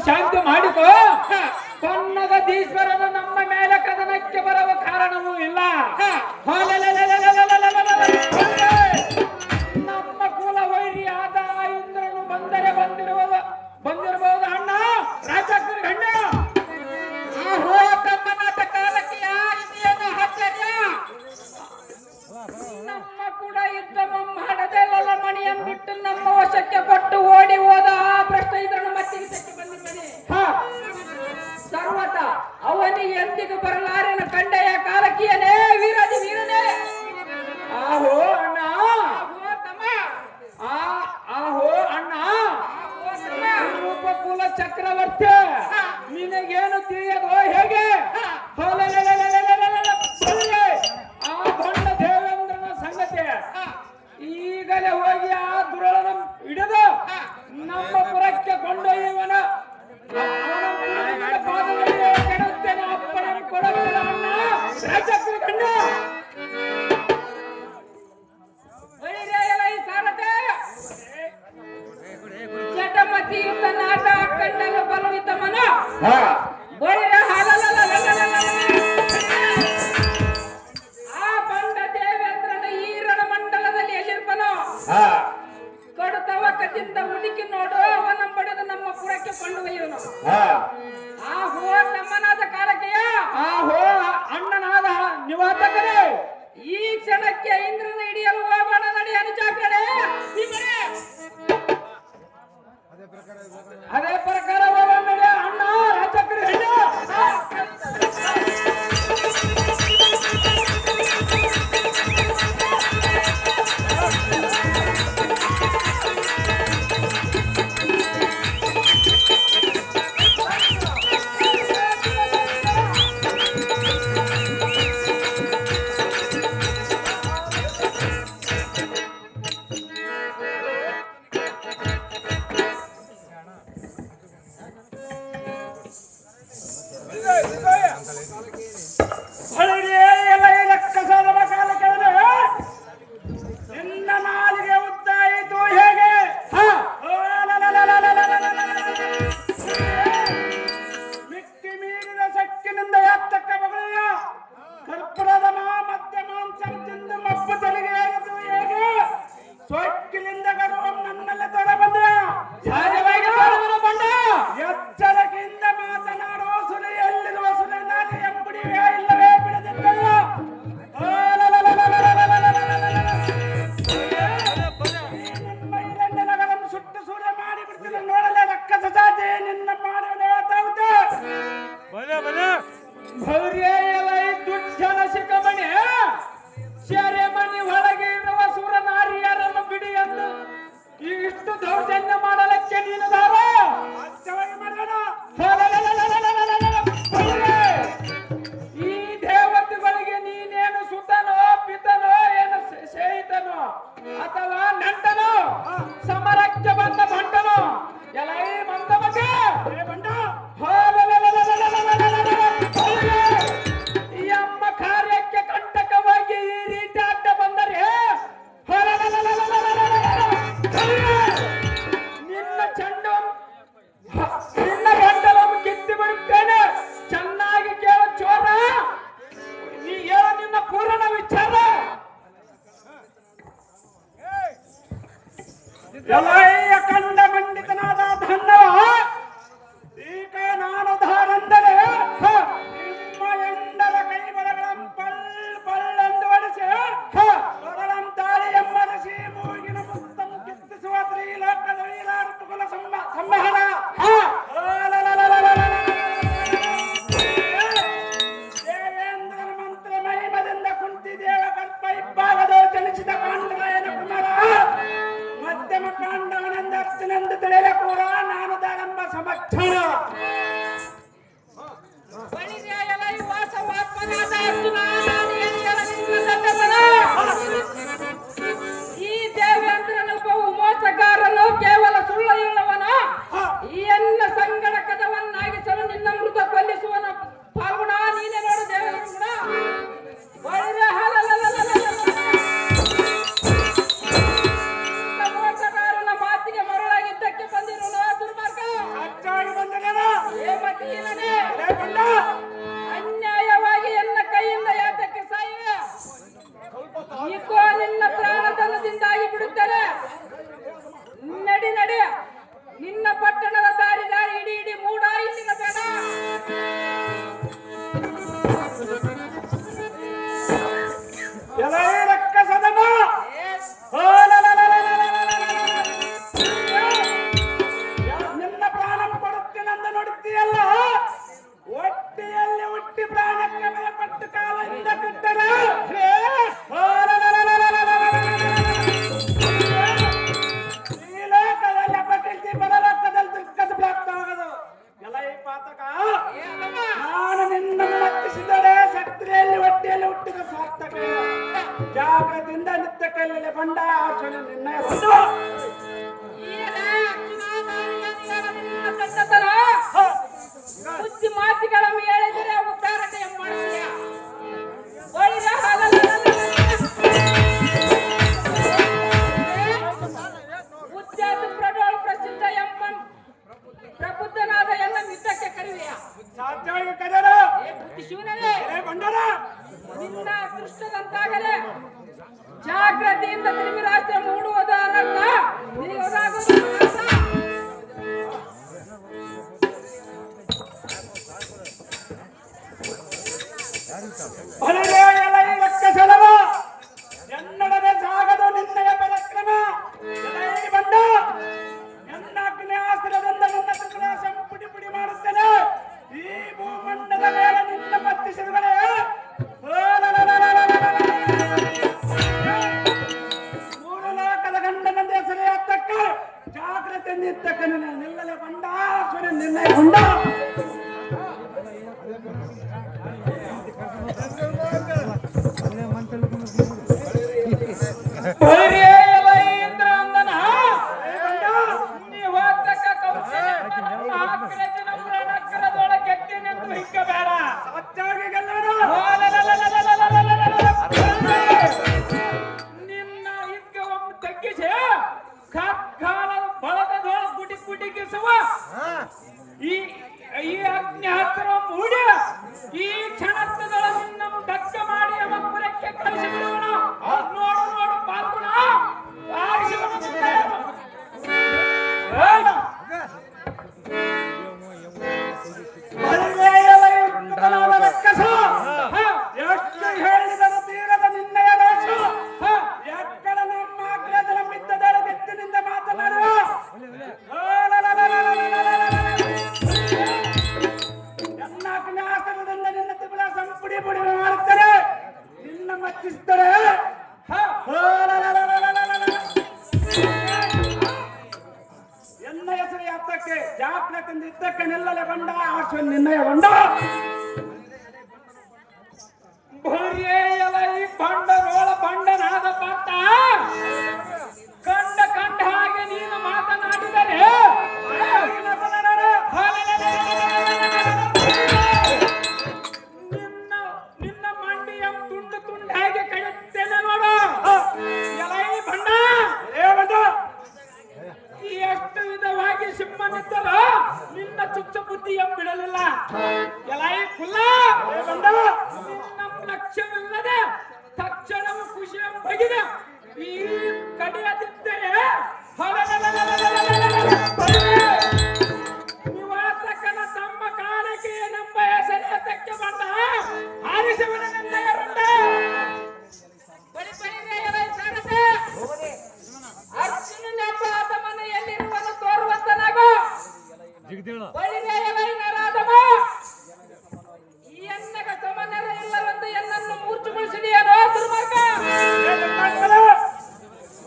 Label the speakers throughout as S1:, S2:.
S1: ಶಾಂತಿ ಮಾಡಿಕೋ. ಬನ್ನಗದೀಶ್ವರನು ನಮ್ಮ ಮೇಲೆ ಕದನಕ್ಕೆ ಬರುವ ಕಾರಣವೂ ಇಲ್ಲ. ನಮ್ಮ ಕುಲ ವೈರಿಯಾದ ಇಂದ್ರನು ಬಂದರೆ ಬಂದಿರಬಹುದು ಅಣ್ಣ ರಾಜಕೀಯ ಗಣ್ಣ.
S2: ತಮ್ಮನಾದ ಕಾಲಕ್ಕೆ ಇದೇನು ಆಶ್ಚರ್ಯ? ನಮ್ಮ ಕೂಡ ಯುದ್ಧ ಮಾಡದೆ ಲಲಮಣಿಯನ್ನು ಬಿಟ್ಟು ನಮ್ಮ ವಶಕ್ಕೆ ಕೊಟ್ಟು ಓಡಿ ಹೋದ ಆ ಭ್ರಷ್ಟ ಇಂದ್ರನು ಮತ್ತೆ ಬಂದಿದ್ದಾನೆ. ಸರ್ವತ ಅವನಿಗೆ ಎಂದಿಗೂ ಬರಲಾರೆನ ಕಂಡೆಯ ಕಾಲಕಿಯನೇ ವೀರಾದಿ ವೀರನೇ.
S1: ಆಹೋ ಅಣ್ಣ,
S2: ತಮ್ಮ,
S1: ಆಹೋ ಅಣ್ಣ, ರೂಪಕುಲ ಚಕ್ರವರ್ತಿ ನಿನಗೇನು ತಿಳಿಯದೋ ಹೇಗೆ? ಆ ಬಂಡ ದೇವೇಂದ್ರನ ಸಂಗತಿ ಈಗಲೇ ಹೋಗಿ ಆ ದುರಳನ ಹಿಡಿದು ನಮ್ಮ ಪುರಕ್ಕೆ ಕೊಂಡೊಯ್ಯುವನ. ಕೆಡುತ್ತೇನೆ ಅಪ್ಪಣೆ ಕೊಡುತ್ತಿಲ್ಲ ಅಣ್ಣ ರಾಜಕೀಯ ಗಣ್ಣ.
S2: ಜಟಮತಿ ಯುದ್ಧ ನಾಟ ಕಂಡಲು ಬಲವಿತ ಮನ ಆ ಬಂಡ ದೇವೇಂದ್ರನ ಈ ರಣಮಂಡಲದಲ್ಲಿ ಎಲ್ಲಿರ್ಪನೋ ಕಡುತವಕದಿಂದ ಹುಡುಕಿ ನೋಡು, ಅವನ ಬಡಿದು ನಮ್ಮ ಪುರಕ್ಕೆ ಕೊಂಡು ಒಯ್ಯುವನು. ಆಹೋ ತಮ್ಮನಾದ ಕಾಲಕೆಯ,
S1: ಆಹೋ ಅಣ್ಣನಾದ ನಿವಾತಕರೇ,
S2: ಈ ಕ್ಷಣಕ್ಕೆ ಇಂದ್ರನ ಹಿಡಿಯಲು ಹೋಗೋಣ ನಡಿ ಅನುಚಾಕಡೆ.
S1: ಅದೇ ಪ್ರಕಾರ ಹೋಗೋಣ ಅಣ್ಣ ರಾಜಕೀಯ ಹೆಣ್ಣು. ಸೆರೆಮನಿ ಒಳಗೆ ಇರುವ ಸುರನಾರಿಯರನ್ನು ಬಿಡಿ ಎಂದು ಇಷ್ಟು ದೌರ್ಜನ್ಯ ಮಾಡಲಿಕ್ಕೆ ನೀನು ದಾರ ಈ ದೇವತೆಗಳಿಗೆ ನೀನೇನು ಸುತನೋ ಪಿತನೋ ಏನು ಸೇಹಿತನೋ ಅಥವಾ ನಂಟನೋ ಸಮರಕ್ಕೆ ಬಂದ ಬಂಟನೋ ಎಲ್ಲ ಬಂದ ಬಗ್ಗೆ ಬಂಡ ಈ ಅಮ್ಮ ಕಾರ್ಯಕ್ಕೆ ಕಂಟಕವಾಗಿ ಈ ರೀತಿ ಅಡ್ಡ ಬಂದರೆ ನಿನ್ನ ಚೆಂಡು ನಿನ್ನ ಗಂಟಲನ್ನು ಕಿತ್ತಿ ಬಿಡುತ್ತೇನೆ. ಚೆನ್ನಾಗಿ ಕೇಳ ಚೋರ, ನೀ ಹೇಳ ನಿನ್ನ ಪೂರ್ಣ ವಿಚಾರ. ಕಂಡ ಮಂಡಿತನಾದ ಧನ್ನವ ಈಗ ನಾನು ಧಾರಂದರೆ ನಿಮ್ಮ ಎಂಡರ ಕೈ ಬಲಗಳಂ ಪಲ್ಲೆಂದು ಒಡಿಸಿ ಬರಳಂ ತಾಳಿ ಎಂಬರಸಿ ಮೂಗಿನ ಮುತ್ತಂ ಕಿತ್ತಿಸುವ ತ್ರಿಲೋಕದ ವೀರಾರ್ಥಕುಲ ಸಂವಹನ ದೇವೇಂದ್ರನ ಮಂತ್ರ ಮಹಿಮದಿಂದ ಕುಂತಿದೇವ ಕಲ್ಪ ಇಬ್ಬಾಗದ ಚಲಿಸಿದ ಪಾಂಡವನ ಕುಮಾರ ಮಧ್ಯಮ ಪಾಂಡವನೆಂದ ಅರ್ಜುನೆಂದು ತಿಳಿದ ಕೂಡ ನಾನು ದಾನಂಬ ಸಮಕ್ಷಣ ಈ ದೇವೇಂದ್ರನು ಬಹು ಮೋಸಗಾರನು, ಕೇವಲ ಸುಳ್ಳು ಹೇಳುವನು.
S3: ಜಾಗ್ರತೆಯಿಂದ ನಿತ್ಯ ಕೈಯಲ್ಲಿ ಬಂಡ ಆಚರಣೆ ನಿರ್ಣಯ ಬಂದು
S2: ಬುದ್ಧಿ ಮಾತುಗಳನ್ನು ಹೇಳಿದರೆ ಉದ್ದಾರತೆ ಮಾಡಿಸಿದ ಉದ್ಯಾತ ಪ್ರಡೋಳು ಪ್ರಸಿದ್ಧ ಎಂಬ ಪ್ರಬುದ್ಧನಾದ ಎಲ್ಲ ಯುದ್ಧಕ್ಕೆ ಕರೆಯುವೆಯ
S3: ಸಾಧ್ಯವಾಗಿ ಕರೆಯರ
S2: ಶಿವನೇ
S3: ಬಂಡರ
S2: ನಿನ್ನ ಅದೃಷ್ಟದಂತಾಗಲೇ ಜಾಗ್ರತೆಯಿಂದ ತ್ರಿವಿರಾಸ್ತ್ರ ಮೂಡುವುದರಲ್ಲ ನಿನಗೊದಾಗುವುದು
S3: ಸೆಲವ ಎನ್ನಡದೆ ಸಾಗದು ನಿನ್ನಯ ಪರಾಕ್ರಮ ಬಂಡ ಎನ್ನ ಅಗ್ನಿಯಾಸ್ತ್ರದಿಂದ ನನ್ನ ತ್ರಿಪುರ ಪುಡಿ ಪುಡಿ ಮಾಡುತ್ತೇನೆ ಈ ಭೂಮಂಡದ ಮೇಲೆ ನಿನ್ನ ಮತ್ತಿಸಿರುಗಳೇ ಮೂರು ಲೋಕದ ಗಂಡನಂದ ಹೆಸರೇ ಹತ್ತಕ್ಕ ಜಾಗ್ರತೆ ನಿತ್ತಕ್ಕನ ನಿಲ್ಲಲೆ ಬಂಡ ಸುರ ನಿರ್ಣಯ ಬಂಡ
S1: ನಿನ್ನ ಇದ್ಗವನ್ನು ತಗ್ಗಿಸಿ ಬಳಗದೊಳ ಗುಡಿ ಗುಡಿಗಿಸುವ ಈ ಅಗ್ನಿಹಸ್ತ್ರ ಮೂಡಿ ಈ ಕ್ಷಣತ್ತದೊಳ ನಿನ್ನ ಡಕ್ಕ ಮಾಡಿ ಮಕ್ಕಳಕ್ಕೆ ಕಳಿಸಿ ಬಿಡುವನು ನೋಡು ನೋಡು ಪಾಲ್ಗುಣ ಆರಿಸುವನು
S3: ಎಷ್ಟು ಹೇಳಿದರು ತೀರದ ನಿನ್ನಯ ರೋಷ ಎಕ್ಕಡ ನಮ್ಮ ಅಗ್ರದರ ಮಿತ್ತದಳ ಎತ್ತಿನಿಂದ ಮಾತನಾಡುವ ಎನ್ನ ಅಗ್ನಾಸ್ತ್ರದಿಂದ ನಿನ್ನ ತ್ರಿಪುರ ಸಂಪುಡಿ ಪುಡಿ ಮಾಡುತ್ತಾರೆ ನಿನ್ನ ಮಚ್ಚಿಸುತ್ತಾರೆ ಎನ್ನ ಹೆಸರು ಹತ್ತಕ್ಕೆ ಜಾಗ್ರತೆಯಿಂದ ಇದ್ದಕ್ಕೆ ನಿಲ್ಲಲೆ ಬಂಡ ಆಶ್ವ ನಿರ್ಣಯ ಬಂಡ
S1: ಭೂರಿಯೆಯಲ ಈ ಬಂಡರೋಳ ಬಂಡನಾದ ಪಾರ್ಥ ಕಂಡ ಕಂಡ ಹಾಗೆ ನೀನು ಮಾತನಾಡಿದರೆ ನಿನ್ನ ಮಂಡಿಯ ತುಂಡು ತುಂಡಾಗಿ ಕಳುತ್ತೇನೆ ನೋಡು ಎಲೈ ಬಂಡ ಎಷ್ಟು ವಿಧವಾಗಿ ಸಿಂಹನಿದ್ದರ ನಿನ್ನ ಚುಚ್ಚ ಬುದ್ಧಿ ಬಿಡಲಿಲ್ಲ ಎಲೈ ಕುಲ್ಲ ನಿನ್ನ ಲಕ್ಷ್ಯವಿಲ್ಲದೆ ತಕ್ಷಣವು ಖುಷಿಯ ಬಗೆದ ಈ ಕಡೆಯದಿದ್ದರೆ ನಿವಾಸಕನ ತಮ್ಮ ಕಾಲಕ್ಕೆ ನಮ್ಮ ಹೆಸರೇ ತಕ್ಕೆ ಬಂದ ಆರಿಸವನನ್ನೆಲ್ಲ
S2: ಅರ್ಜುನನೆಂಬ ಆತಮನ ಎಲ್ಲಿರುವನು ತೋರುವಂತನಾಗೋ ಈ ಎನ್ನಗ ಸಮನರ ಇಲ್ಲವೆಂದು ಎನ್ನನ್ನು ಮೂರ್ಛೆಗೊಳಿಸಿದೆಯೇನೋ ದುರ್ಮಾರ್ಗ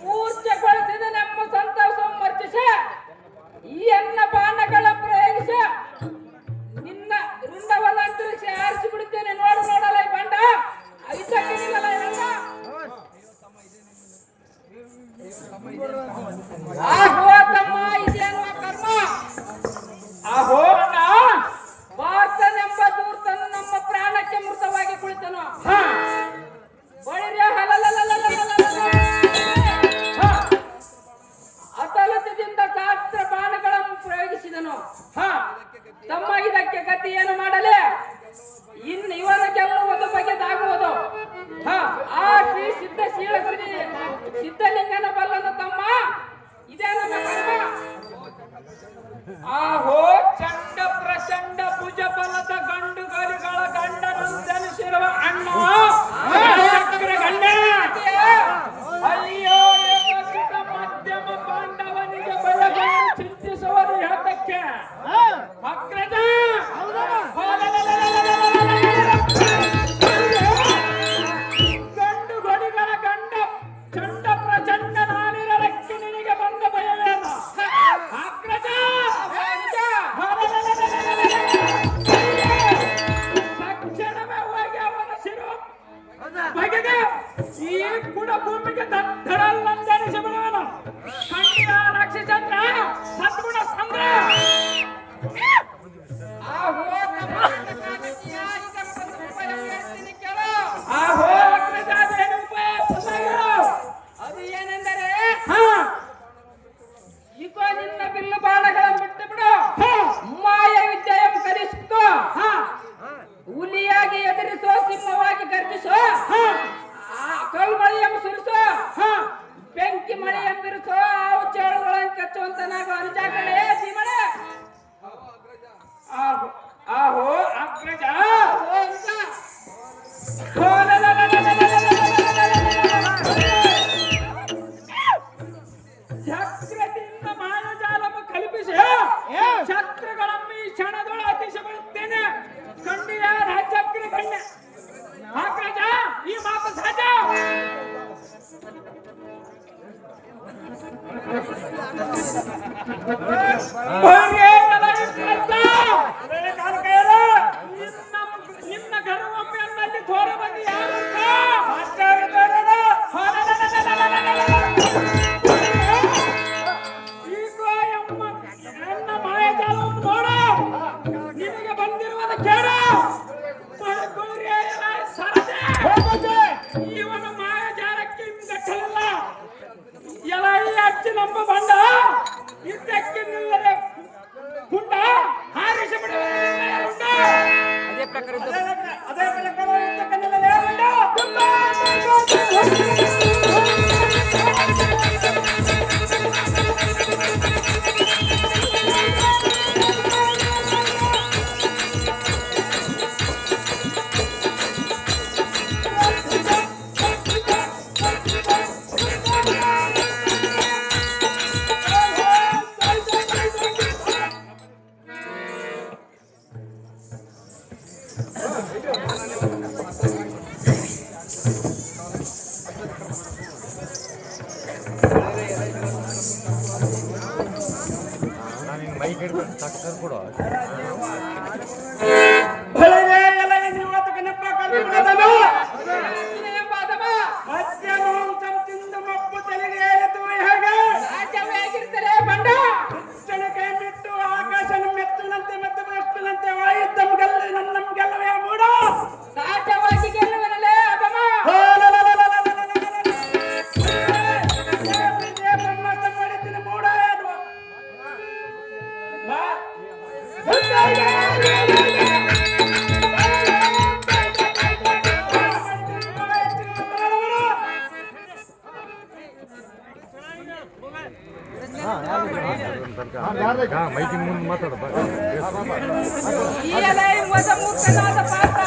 S2: ಮೂರ್ಛೆಗೊಳಿಸಿದ ನಮ್ಮ ಸಂತೋಷವನ್ನು ಮರ್ಚಿಸಿ ಈ ಎನ್ನ ಬಾಣಗಳ ಪ್ರಯೋಗಿಸಿ ನಿನ್ನ ರುಂಡವನ್ನ ಅಂತರಿಸಿ ಆರಿಸಿ ಬಿಡುತ್ತೇನೆ ನೋಡು ನೋಡಲ್ಲ ಈ ಬಂಡ ಐದಕ್ಕೆ ನಿಲ್ಲಲ್ಲ ಆಹೋ ತಮ್ಮ ಇದೇನು ಕರ್ಮ
S1: ಆಹೋ ಅಣ್ಣ
S2: ಭಾರತನೆಂಬ ದೂರ್ತನು ನಮ್ಮ ಪ್ರಾಣಕ್ಕೆ ಮೃತವಾಗಿ ಕುಳಿತನು ಅತಲತದಿಂದ ಶಾಸ್ತ್ರ ಬಾಣಗಳನ್ನು ಪ್ರಯೋಗಿಸಿದನು ತಮ್ಮ ಇದಕ್ಕೆ ಗತಿ ಏನು ಮಾಡಲಿ ಇನ್ನು ಇವನ ಗೆಲ್ಲುವುದು ಬಗೆದಾಗುವುದು ಆ ಶ್ರೀ ಸಿದ್ಧಶೀಲ ಶ್ರೀ ಸಿದ್ಧಲಿಂಗನ ಬಲ್ಲನು ತಮ್ಮ ಇದೇ ನಮ್ಮ ಕರ್ಮ
S1: ಆಹೋ ಚಂಡ ಪ್ರಚಂಡ ಭುಜ ಬಲದ ಗಂಡುಗಲಿಗಳ ಗಂಡನಂದನಿಸಿರುವ ಅಣ್ಣ ಗಂಡ ಅಯ್ಯೋ ಏಕಚಿತ ಮಧ್ಯಮ ಪಾಂಡವನಿಗೆ ಬಲಗಳನ್ನು ಚಿಂತಿಸುವುದು ಯಾತಕ್ಕೆ ಅಗ್ರಜ ಗಂಡು ಗಡಿಗಳ ಗಂಡ ಚಂಡ ಪ್ರಚಂಡ ನಾನಿರಲಕ್ಕೆ ನಿನಗೆ ಬಂದ ಭಯವೇನು ಅಗ್ರಜ ತಕ್ಷಣವೇ ಹೋಗಿ ಅವನ ಶಿರ ಬಗೆಗೆ ಈ ಕುಡ ಕ್ಷಣತ್ರಗಳನ್ನು ಈ ಕ್ಷಣದೊಳ ಅತಿಶ ಬರುತ್ತೇನೆ ಖಂಡಿಯ ರಾಜ್ಯಕ್ಕೆ ಕಣ್ಣೆ ಹಾಕ್ರಾಜ ಈ ಮಾತು ಸಹಜ ನಿನ್ನ ಗರ್ವಮ್ಮೆಯಲ್ಲಿ ತೋರ ಬಂದು ಯಾರು ಈಗ ನನ್ನ ಮಾಯಜಾಲವನ್ನು ನೋಡ ನಿನಗೆ ಬಂದಿರುವುದು ಕೇಳ ಸರದೆ ಇವನ ಮಾಯಜಾಲಕ್ಕೆ ಗಟ್ಟಲಿಲ್ಲ ಎಲ್ಲ ಈ ಅಚ್ಚಿ ನಂಬ ಬಂಡ ಇದ್ದಕ್ಕೆ ನಿಲ್ಲದೆ ಗುಂಡ ಹಾರಿಸಿ
S2: ಅದೇ ಪ್ರಕಾರ
S3: ಅದೇ ಪ್ರಕಾರ ಇದ್ದಕ್ಕೆ ನಿಲ್ಲದೆ ಗುಂಡ
S4: ಮೈಕಿನ ಮುಂದೆ ಮಾತಾಡ
S2: ಈ ಮೂರ್ಖನಾದ ಪಾತ್ರ